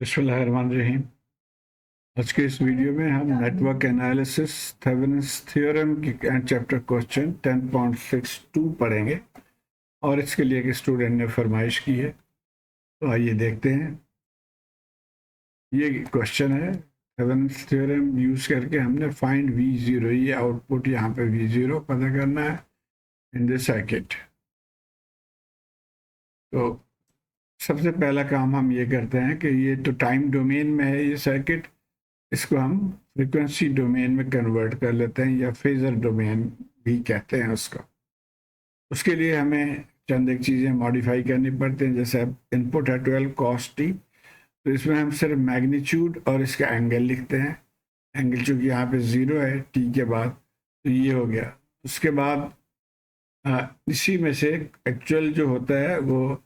बिस्मिल्लाहिर्रहमानिर्रहीम। आज के इस वीडियो में हम नेटवर्क एनालिसिस थेवेनिन्स थ्योरम की चैप्टर क्वेश्चन 10.62 पढ़ेंगे और इसके लिए एक स्टूडेंट ने फरमाइश की है, तो आइए देखते हैं। ये क्वेश्चन है, थेवेनिन्स थ्योरम यूज करके हमने फाइंड V0, ये आउटपुट यहाँ पे V0 पता करना है इन दिस सर्किट। तो सबसे पहला काम हम ये करते हैं कि ये तो टाइम डोमेन में है ये सर्किट, इसको हम फ्रीक्वेंसी डोमेन में कन्वर्ट कर लेते हैं या फेजर डोमेन भी कहते हैं उसको। उसके लिए हमें चंद एक चीज़ें मॉडिफाई करनी पड़ती हैं। जैसे अब इनपुट है 12 cos t, तो इसमें हम सिर्फ मैग्नीट्यूड और इसका एंगल लिखते हैं। एंगल चूँकि यहाँ पे 0 है t के बाद, तो ये हो गया। उसके बाद इसी में से एक्चुअल जो होता है वो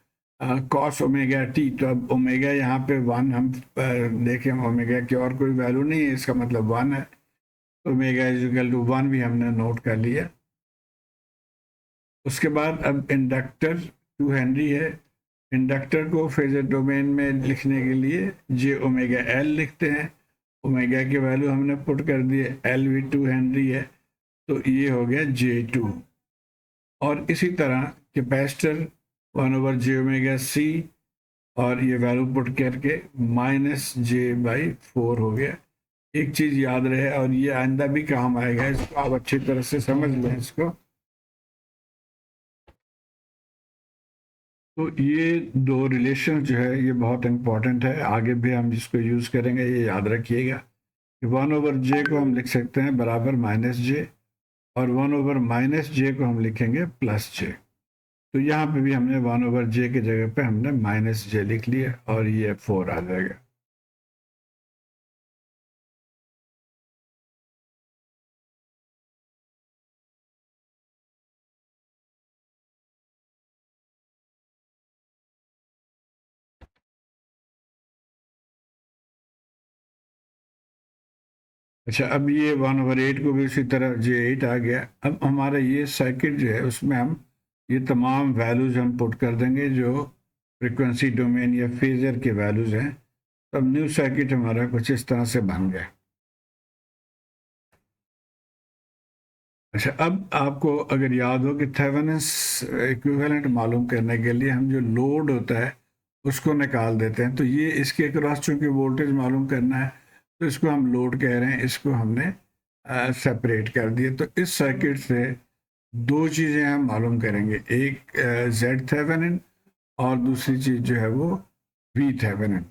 कॉस ओमेगा टी, तो अब ओमेगा यहाँ पे 1 हम देखें, ओमेगा की और कोई वैल्यू नहीं है, इसका मतलब 1 है। ओमेगा इज इक्वल टू 1 भी हमने नोट कर लिया। उसके बाद अब इंडक्टर 2 हेनरी है। इंडक्टर को फेजर डोमेन में लिखने के लिए जे ओमेगा एल लिखते हैं। ओमेगा की वैल्यू हमने पुट कर दी है, एल भी 2 हेनरी है, तो ये हो गया J2। और इसी तरह कैपेसिटर 1/j⍵c, और ये वैल्यू पुट करके -j/4 हो गया। एक चीज याद रहे, और ये आइंदा भी काम आएगा, इसको आप अच्छी तरह से समझ लें इसको। तो ये दो रिलेशन जो है ये बहुत इंपॉर्टेंट है, आगे भी हम इसको यूज करेंगे, ये याद रखिएगा। 1/j को हम लिख सकते हैं बराबर -j, और 1/-j को हम लिखेंगे +j। तो यहाँ पे भी हमने 1/j की जगह पे हमने -j लिख लिया, और ये 4 आ जाएगा। अच्छा, अब ये 1/8 को भी उसी तरह J8 आ गया। अब हमारा ये सर्किट जो है उसमें हम ये तमाम वैल्यूज हम पुट कर देंगे जो फ्रीक्वेंसी डोमेन या फेजर के वैल्यूज हैं। तो अब न्यू सर्किट हमारा कुछ इस तरह से बन गया। अच्छा, अब आपको अगर याद हो कि थेवेनिन्स इक्विवेलेंट मालूम करने के लिए हम जो लोड होता है उसको निकाल देते हैं। तो ये इसके अक्रॉस चूंकि वोल्टेज मालूम करना है, तो इसको हम लोड कह रहे हैं, इसको हमने सेपरेट कर दिए। तो इस सर्किट से दो चीज़ें हम मालूम करेंगे, एक जेड थेवेनिन और दूसरी चीज़ जो है वो वी थेवेनिन।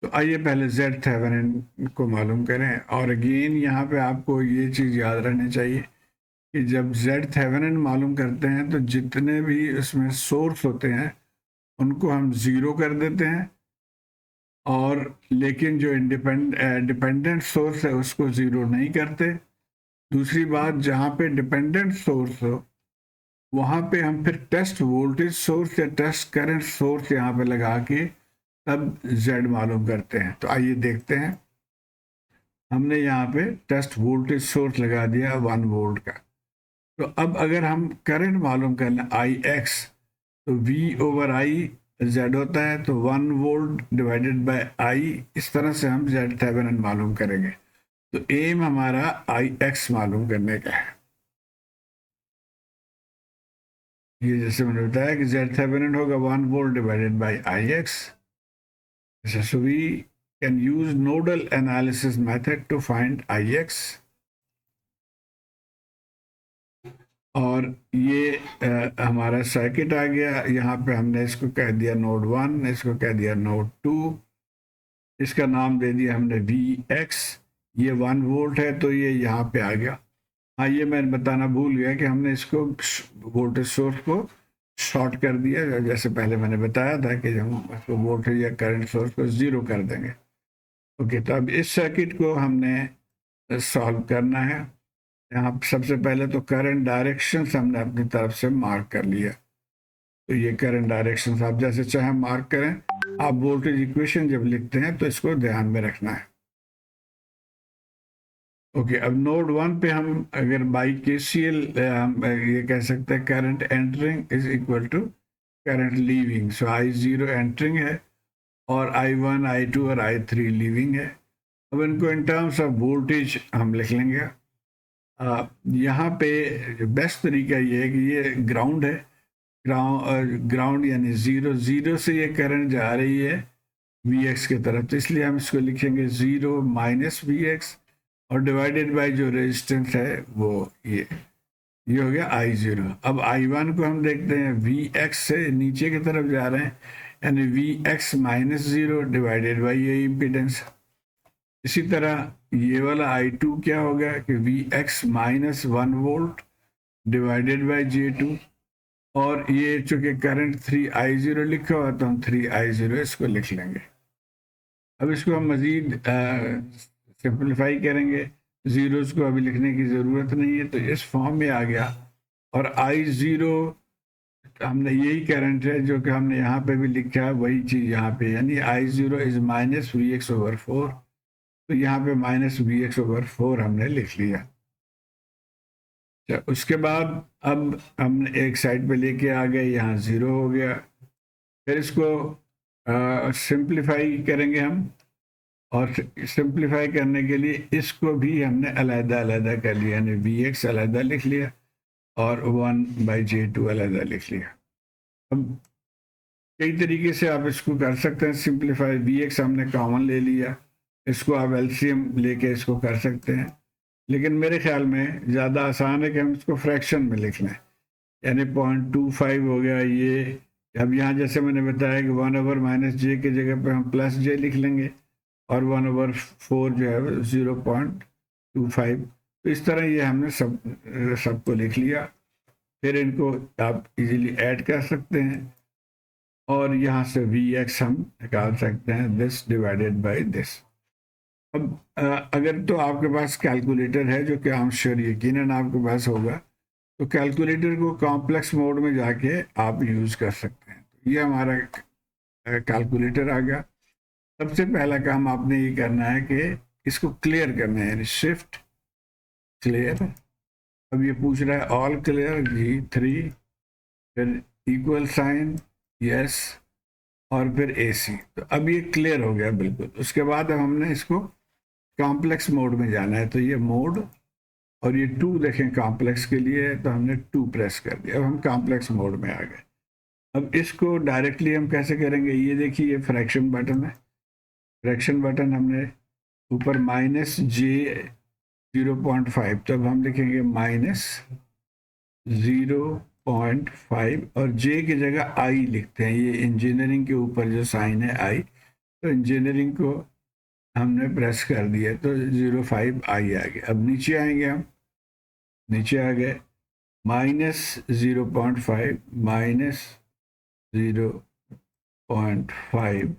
तो आइए पहले जेड थेवेनिन को मालूम करें। और अगेन यहाँ पे आपको ये चीज़ याद रखनी चाहिए कि जब जेड थेवेनिन मालूम करते हैं तो जितने भी उसमें सोर्स होते हैं उनको हम ज़ीरो कर देते हैं, और लेकिन जो डिपेंडेंट सोर्स है उसको ज़ीरो नहीं करते। दूसरी बात, जहाँ पे डिपेंडेंट सोर्स हो वहाँ पे हम फिर टेस्ट वोल्टेज सोर्स या टेस्ट करंट सोर्स यहाँ पे लगा के तब जेड मालूम करते हैं। तो आइए देखते हैं। हमने यहाँ पे टेस्ट वोल्टेज सोर्स लगा दिया 1 वोल्ट का। तो अब अगर हम करंट मालूम कर लें IX, तो V/I Z होता है, तो 1 वोल्ट डिवाइडेड बाय I, इस तरह से हम जेड थेवेनिन मालूम करेंगे। तो एम हमारा IX मालूम करने का है। ये जैसे मैंने बताया कि जेड थेवेनिन होगा 1 volt divided by IX। So we can use nodal analysis method to find IX। और ये हमारा सर्किट आ गया। यहाँ पे हमने इसको कह दिया नोड 1, इसको कह दिया नोड 2, इसका नाम दे दिया हमने VX। ये 1 वोल्ट है तो ये यहाँ पे आ गया। हाँ, ये मैं बताना भूल गया कि हमने इसको वोल्टेज सोर्स को शॉर्ट कर दिया, जैसे पहले मैंने बताया था कि हम इसको वोल्टेज या करंट सोर्स को ज़ीरो कर देंगे। ओके, तो अब इस सर्किट को हमने सॉल्व करना है। यहाँ सबसे पहले तो करंट डायरेक्शन हमने अपनी तरफ से मार्क कर लिया। तो ये करंट डायरेक्शन आप जैसे चाहे मार्क करें। आप वोल्टेज इक्वेशन जब लिखते हैं तो इसको ध्यान में रखना है। ओके, अब नोड 1 पे हम अगर बाई KCL ये कह सकते हैं current entering is equal to current leaving. So I0 entering है और I1, I2 और I3 लीविंग है। अब इनको इन टर्म्स ऑफ वोल्टेज हम लिख लेंगे। यहाँ पे बेस्ट तरीका ये है कि ये ग्राउंड है, ग्राउंड यानी ज़ीरो, ज़ीरो से ये करंट जा रही है वी एक्स की तरफ, तो इसलिए हम इसको लिखेंगे ज़ीरो माइनस वी एक्स, और डिवाइडेड बाय जो रेजिस्टेंस है वो ये हो गया आई ज़ीरो। अब I1 को हम देखते हैं, वी एक्स से नीचे की तरफ जा रहे हैं, यानी V X minus zero divided by ये इम्पीडेंस। इसी तरह ये वाला I2 क्या हो गया कि V X minus 1 volt divided by J2, और ये चूंकि करंट 3I0 लिखा हुआ तो हम 3I0 इसको लिख लेंगे। अब इसको हम मज़ीद सिंप्लीफाई करेंगे, ज़ीरोज़ को अभी लिखने की ज़रूरत नहीं है, तो इस फॉर्म में आ गया। और I0 हमने यही करंट है जो कि हमने यहाँ पे भी लिखा है, वही चीज़ यहाँ पे, यानी I0 is minus V X over 4, तो यहाँ पे माइनस वी एक्स ओवर 4 हमने लिख लिया। उसके बाद अब हम एक साइड पे लेके आ गए, यहाँ ज़ीरो हो गया। फिर इसको सिंप्लीफाई करेंगे हम, और सिंप्लीफाई करने के लिए इसको भी हमने अलग-अलग कर लिया, यानी वी एक्स अलग लिख लिया और 1/J2 अलग लिख लिया। अब कई तरीके से आप इसको कर सकते हैं सिंप्लीफाई। वी एक्स हमने कॉमन ले लिया, इसको आप एलसीएम लेके इसको कर सकते हैं, लेकिन मेरे ख्याल में ज़्यादा आसान है कि हम इसको फ्रैक्शन में लिख लें, यानी 0.25 हो गया ये। अब यहाँ जैसे मैंने बताया कि 1/-J की जगह पे हम प्लस J लिख लेंगे, और 1/4 जो है 0.25, तो इस तरह ये हमने सबको लिख लिया। फिर इनको आप इजीली ऐड कर सकते हैं, और यहाँ से वी एक्स हम निकाल सकते हैं, दिस डिवाइडेड बाय दिस। अब अगर तो आपके पास कैलकुलेटर है, जो कि आई एम श्योर यकीनन आपके पास होगा, तो कैलकुलेटर को कॉम्प्लेक्स मोड में जाके आप यूज़ कर सकते हैं। तो ये हमारा कैलकुलेटर आ गया। सबसे पहला काम आपने ये करना है कि इसको क्लियर करना है, यानी शिफ्ट क्लियर। अब ये पूछ रहा है ऑल क्लियर G3, फिर इक्वल साइन यस, और फिर AC। तो अब ये क्लियर हो गया बिल्कुल। उसके बाद अब हमने इसको कॉम्प्लेक्स मोड में जाना है, तो ये मोड, और ये 2 देखें कॉम्प्लेक्स के लिए, तो हमने 2 प्रेस कर दिया। अब हम कॉम्प्लेक्स मोड में आ गए। अब इसको डायरेक्टली हम कैसे करेंगे, ये देखिए ये फ्रैक्शन बटन है, फ्रैक्शन बटन हमने ऊपर -J0.5, तब हम लिखेंगे -0.5, और J की जगह I लिखते हैं। ये इंजीनियरिंग के ऊपर जो साइन है I, तो इंजीनियरिंग को हमने प्रेस कर दिया, तो 0.5 I आ गया। अब नीचे आएंगे, हम नीचे आ गए, -0.5 -0.5,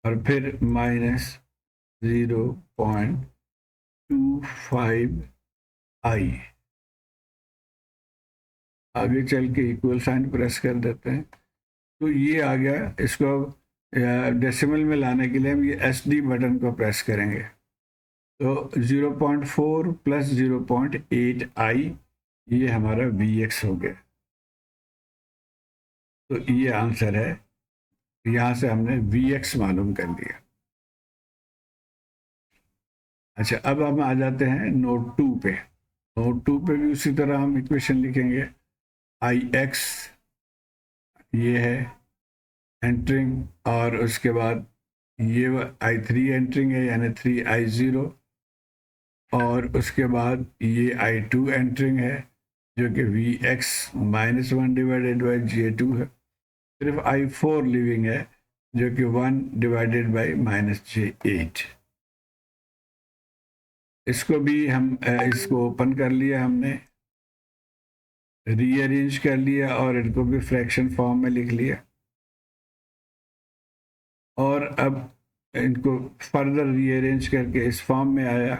और फिर -0.25 I। आगे चल के इक्वल साइन प्रेस कर देते हैं, तो ये आ गया। इसको डेसिमल में लाने के लिए हम ये SD बटन को प्रेस करेंगे, तो 0.4 प्लस 0.8 I, ये हमारा VX हो गया। तो ये आंसर है, यहाँ से हमने VX मालूम कर लिया। अच्छा, अब हम आ जाते हैं नोट 2 पे। नोट 2 पे भी उसी तरह हम इक्वेशन लिखेंगे, IX ये है एंटरिंग, और उसके बाद ये I3 एंटरिंग है, यानी 3I0, और उसके बाद ये I2 एंटरिंग है, जो कि VX -1 डिवाइडेड बाई J2 है। सिर्फ I4 लिविंग है, जो कि 1 डिवाइडेड बाई -J8। इसको भी हम इसको ओपन कर लिया, हमने रीअरेंज कर लिया, और इनको भी फ्रैक्शन फॉर्म में लिख लिया, और अब इनको फर्दर रीअरेंज करके इस फॉर्म में आया।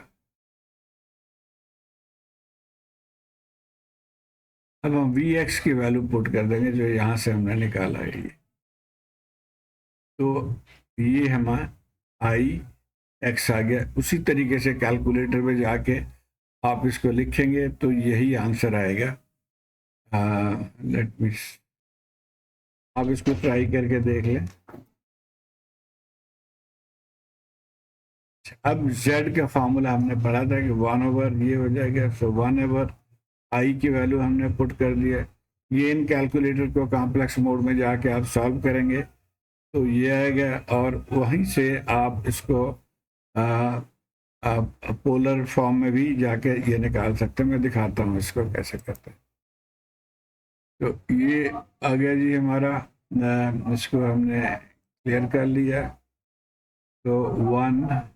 अब हम VX की वैल्यू पुट कर देंगे, जो यहाँ से हमने निकाला है ये, तो ये हमारा IX आ गया। उसी तरीके से कैलकुलेटर में जाके आप इसको लिखेंगे, तो यही आंसर आएगा। लेट मी, आप इसको ट्राई करके देख लें। अब z का फार्मूला हमने पढ़ा था कि 1/, ये हो जाएगा, सो 1/i की वैल्यू हमने पुट कर दिया। ये इन कैलकुलेटर को कॉम्प्लेक्स मोड में जाके आप सॉल्व करेंगे तो ये आएगा, और वहीं से आप इसको पोलर फॉर्म में भी जाके ये निकाल सकते हैं। मैं दिखाता हूँ इसको कैसे करते हैं। तो ये आ गया जी हमारा, इसको हमने क्लियर कर लिया। तो 1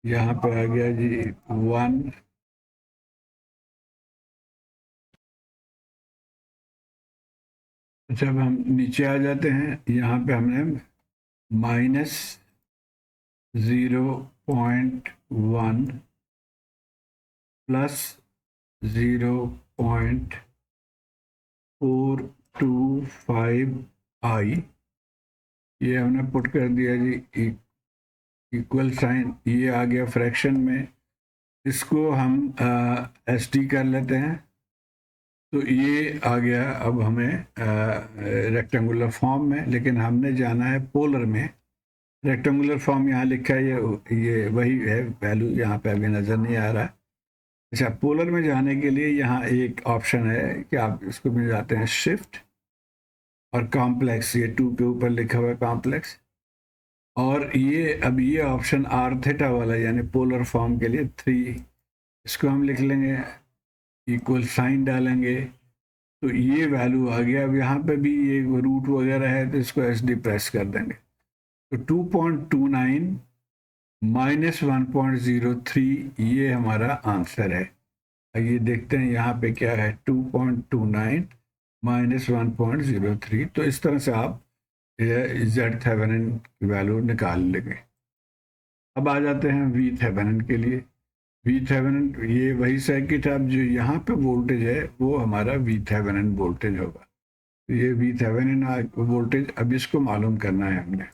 यहाँ पे आ गया जी 1, जब हम नीचे आ जाते हैं यहाँ पे हमने -0.1 प्लस 0.425i ये हमने पुट कर दिया जी, इक्वल साइन ये आ गया फ्रैक्शन में। इसको हम एस टी कर लेते हैं, तो ये आ गया अब हमें रेक्टेंगुलर फॉर्म में, लेकिन हमने जाना है पोलर में। रेक्टेंगुलर फॉर्म यहाँ लिखा है, ये वही है, वैल्यू यहाँ पे अभी नज़र नहीं आ रहा है। अच्छा, पोलर में जाने के लिए यहाँ एक ऑप्शन है कि आप इसको में जाते हैं शिफ्ट और कॉम्प्लेक्स, ये 2 के ऊपर लिखा हुआ है कॉम्प्लेक्स, और ये अब ये ऑप्शन आर थीटा वाला यानी पोलर फॉर्म के लिए 3, इसको हम लिख लेंगे, इक्वल साइन डालेंगे तो ये वैल्यू आ गया। अब यहाँ पे भी ये रूट वगैरह है तो इसको एस डी प्रेस कर देंगे, तो 2.29 -1.03 ये हमारा आंसर है। ये देखते हैं यहाँ पे क्या है, 2.29 -1.03। तो इस तरह से आप जेड थेवेनिन की वैल्यू निकाल लेंगे। अब आ जाते हैं वी थेवेनिन के लिए। वी थेवेनिन ये वही सर्किट है, अब जो यहाँ पे वोल्टेज है वो हमारा वी थेवेनिन वोल्टेज होगा। तो ये वी थेवेनिन वोल्टेज, अब इसको मालूम करना है हमने।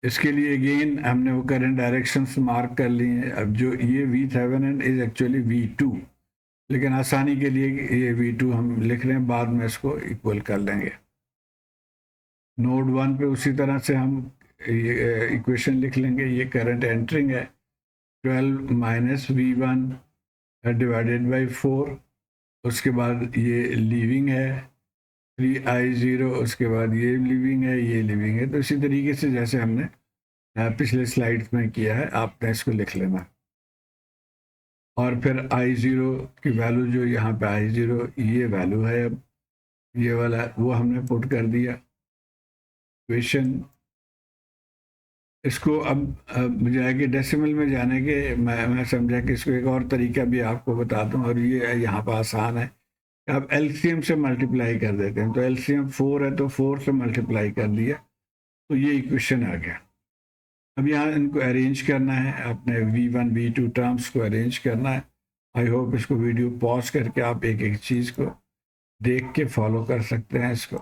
इसके लिए अगेन हमने वो करंट डायरेक्शंस मार्क कर ली हैं। अब जो ये we Thevenin is actually V2, लेकिन आसानी के लिए ये V2 हम लिख रहे हैं, बाद में इसको इक्वल कर लेंगे। नोड 1 पे उसी तरह से हम ये इक्वेशन लिख लेंगे, ये करंट एंटरिंग है 12 - V1 डिवाइडेड बाई 4, उसके बाद ये लीविंग है 3i0, उसके बाद ये लीविंग है, ये लीविंग है। तो इसी तरीके से जैसे हमने पिछले स्लाइड्स में किया है, आपने इसको लिख लेना। और फिर I0 की वैल्यू जो यहाँ पे I0 ये वैल्यू है, अब ये वाला वो हमने पुट कर दिया इक्वेशन। इसको अब जाके डेसिमल में जाने के मैं समझा कि इसको एक और तरीका भी आपको बता दूं, और ये यहाँ पर आसान है। आप एलसीएम से मल्टीप्लाई कर देते हैं, तो एलसीएम 4 है तो 4 से मल्टीप्लाई कर दिया, तो ये इक्वेशन आ गया। अब यहाँ इनको अरेंज करना है, अपने V1 V2 टर्म्स को अरेंज करना है। आई होप इसको वीडियो पॉज करके आप एक एक चीज़ को देख के फॉलो कर सकते हैं इसको।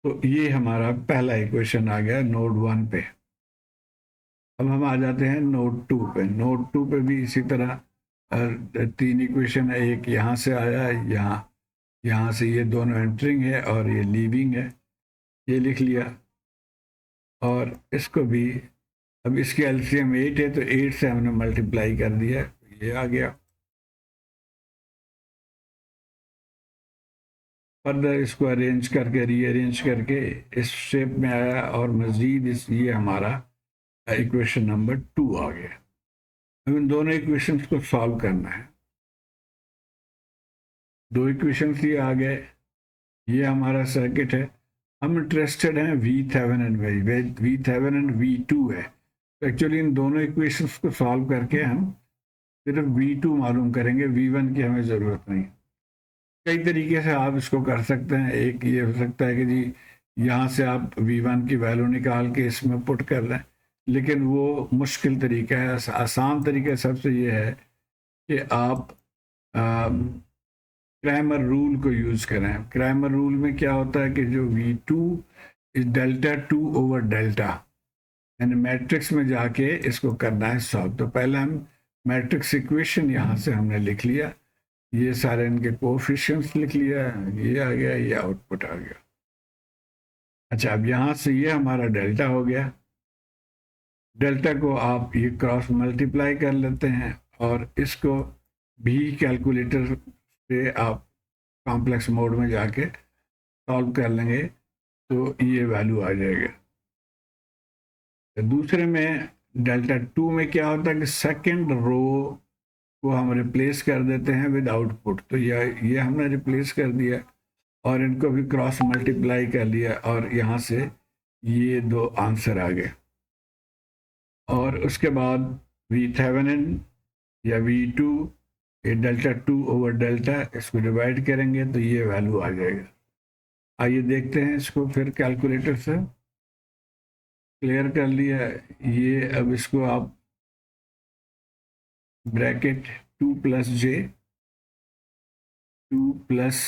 तो ये हमारा पहला इक्वेशन आ गया नोड 1 पे। अब हम आ जाते हैं नोड 2 पे। नोड 2 पे भी इसी तरह 3 इक्वेशन है, एक यहाँ से आया है, यहाँ से ये दोनों एंटरिंग है और ये लीविंग है, ये लिख लिया। और इसको भी, अब इसकी एलसीएम 8 है तो 8 से हमने मल्टीप्लाई कर दिया, ये आ गया। फर्दर इसको अरेंज करके रीअरेंज करके इस शेप में आया, और मज़ीद इस ये हमारा इक्वेशन नंबर 2 आ गया। अब इन दोनों इक्वेशंस को सॉल्व करना है। दो इक्वेशंस ये आ गए, ये हमारा सर्किट है। हम इंटरेस्टेड हैं वी थेवेनिन में, वी थेवेनिन V2 है। तो एक्चुअली इन दोनों इक्वेशंस को सॉल्व करके हम सिर्फ V2 मालूम करेंगे, V1 की हमें ज़रूरत नहीं। कई तरीके से आप इसको कर सकते हैं। एक ये हो सकता है कि जी यहाँ से आप V1 की वैल्यू निकाल के इसमें पुट कर दें, लेकिन वो मुश्किल तरीका है। आसान तरीका सबसे ये है कि आप क्रैमर रूल को यूज़ करें। क्रैमर रूल में क्या होता है कि जो V2 is delta 2 over delta, यानी मैट्रिक्स में जाके इसको करना है सॉल्व। तो पहले हम मैट्रिक्स इक्वेशन यहाँ से हमने लिख लिया, ये सारे इनके कोएफिशिएंट्स लिख लिया, ये आ गया, ये आउटपुट आ गया। अच्छा, अब यहाँ से ये हमारा डेल्टा हो गया, डेल्टा को आप ये क्रॉस मल्टीप्लाई कर लेते हैं और इसको भी कैलकुलेटर से आप कॉम्प्लेक्स मोड में जाके सॉल्व कर लेंगे तो ये वैल्यू आ जाएगा। तो दूसरे में डेल्टा 2 में क्या होता है कि सेकंड रो को हम रिप्लेस कर देते हैं विद आउटपुट, तो ये हमने रिप्लेस कर दिया और इनको भी क्रॉस मल्टीप्लाई कर लिया और यहाँ से ये दो आंसर आ गए। और उसके बाद V थेवेनिन या V2 ये डेल्टा 2 ओवर डेल्टा इसको डिवाइड करेंगे तो ये वैल्यू आ जाएगा। आइए देखते हैं इसको फिर कैलकुलेटर से। क्लियर कर लिया ये, अब इसको आप ब्रैकेट 2 प्लस जे 2 प्लस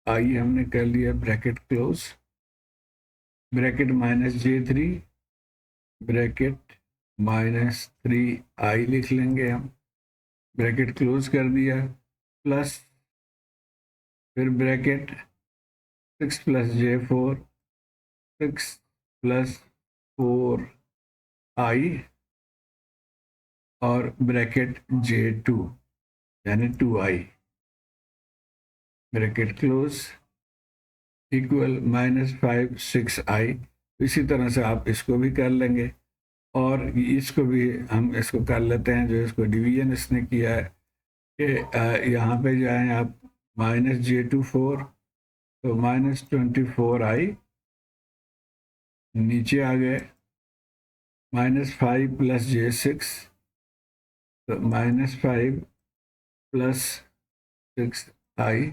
आई हमने कर लिया bracket close, bracket minus J3 bracket minus 3i लिख लेंगे हम, ब्रैकेट क्लोज कर दिया, प्लस फिर bracket 6 plus J4 6 plus 4i और ब्रैकेट J2 यानी 2i, bracket close equal minus 5 6i। इसी तरह से आप इसको भी कर लेंगे और इसको भी हम इसको कर लेते हैं, जो इसको डिवीजन इसने किया है कि यहाँ पे जाएं आप माइनस J24 तो माइनस 24i, नीचे आ गए माइनस 5 प्लस J6 तो माइनस 5 प्लस 6i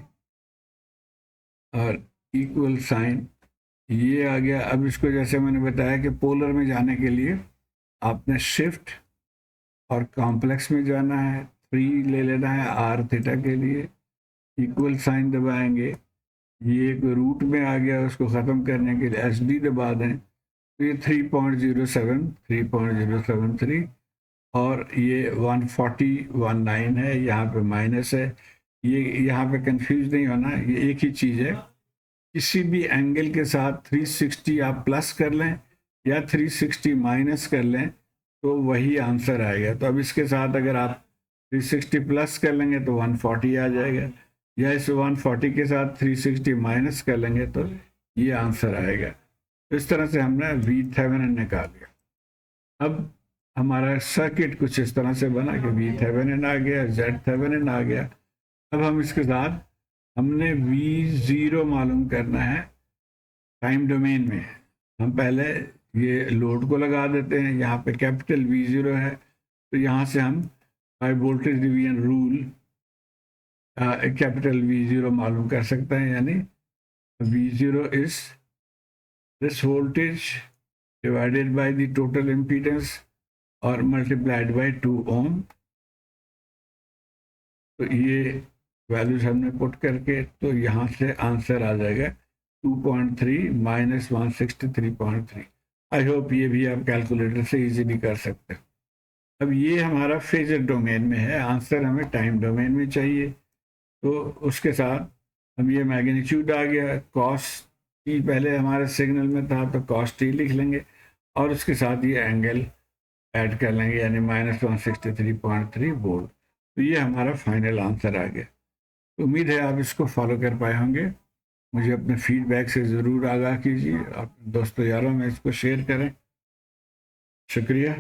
और इक्वल साइन ये आ गया। अब इसको जैसे मैंने बताया कि पोलर में जाने के लिए आपने शिफ्ट और कॉम्प्लेक्स में जाना है, 3 ले लेना है r थीटा के लिए, इक्वल साइन दबाएंगे, ये एक रूट में आ गया, उसको ख़त्म करने के लिए SD दबा दें तो ये 3.073 और ये 140.19 है, यहाँ पे माइनस है। ये यहाँ पे कंफ्यूज नहीं होना, ये एक ही चीज़ है। किसी भी एंगल के साथ 360 आप प्लस कर लें या 360 माइनस कर लें तो वही आंसर आएगा। तो अब इसके साथ अगर आप 360 प्लस कर लेंगे तो 140 आ जाएगा, या इस 140 के साथ 360 माइनस कर लेंगे तो ये आंसर आएगा। तो इस तरह से हमने V थेवेनिन निकाल लिया। अब हमारा सर्किट कुछ इस तरह से बना कि V थेवेनिन आ गया, Z थेवेनिन आ गया। अब हम इसके साथ हमने V0 मालूम करना है टाइम डोमेन में। हम पहले ये लोड को लगा देते हैं, यहाँ पे कैपिटल V0 है तो यहाँ से हम by voltage division rule capital V0 मालूम कर सकते हैं, यानी V0 is this voltage divided by the total impedance और मल्टीप्लाइड बाय 2 ओम। तो ये वैल्यूज हमने पुट करके तो यहाँ से आंसर आ जाएगा 2.3 माइनस 163.3। आई होप ये भी आप कैलकुलेटर से इजीली कर सकते हैं। अब ये हमारा फेजर डोमेन में है, आंसर हमें टाइम डोमेन में चाहिए। तो उसके साथ हम ये मैग्नीट्यूड आ गया, कॉस टी पहले हमारे सिग्नल में था तो कॉस टी लिख लेंगे और उसके साथ ये एंगल ऐड कर लेंगे यानी माइनस 163.3 वोल्ट। तो ये हमारा फाइनल आंसर आ गया। उम्मीद है आप इसको फॉलो कर पाए होंगे। मुझे अपने फीडबैक से ज़रूर आगाह कीजिए और दोस्तों यारों में इसको शेयर करें। शुक्रिया।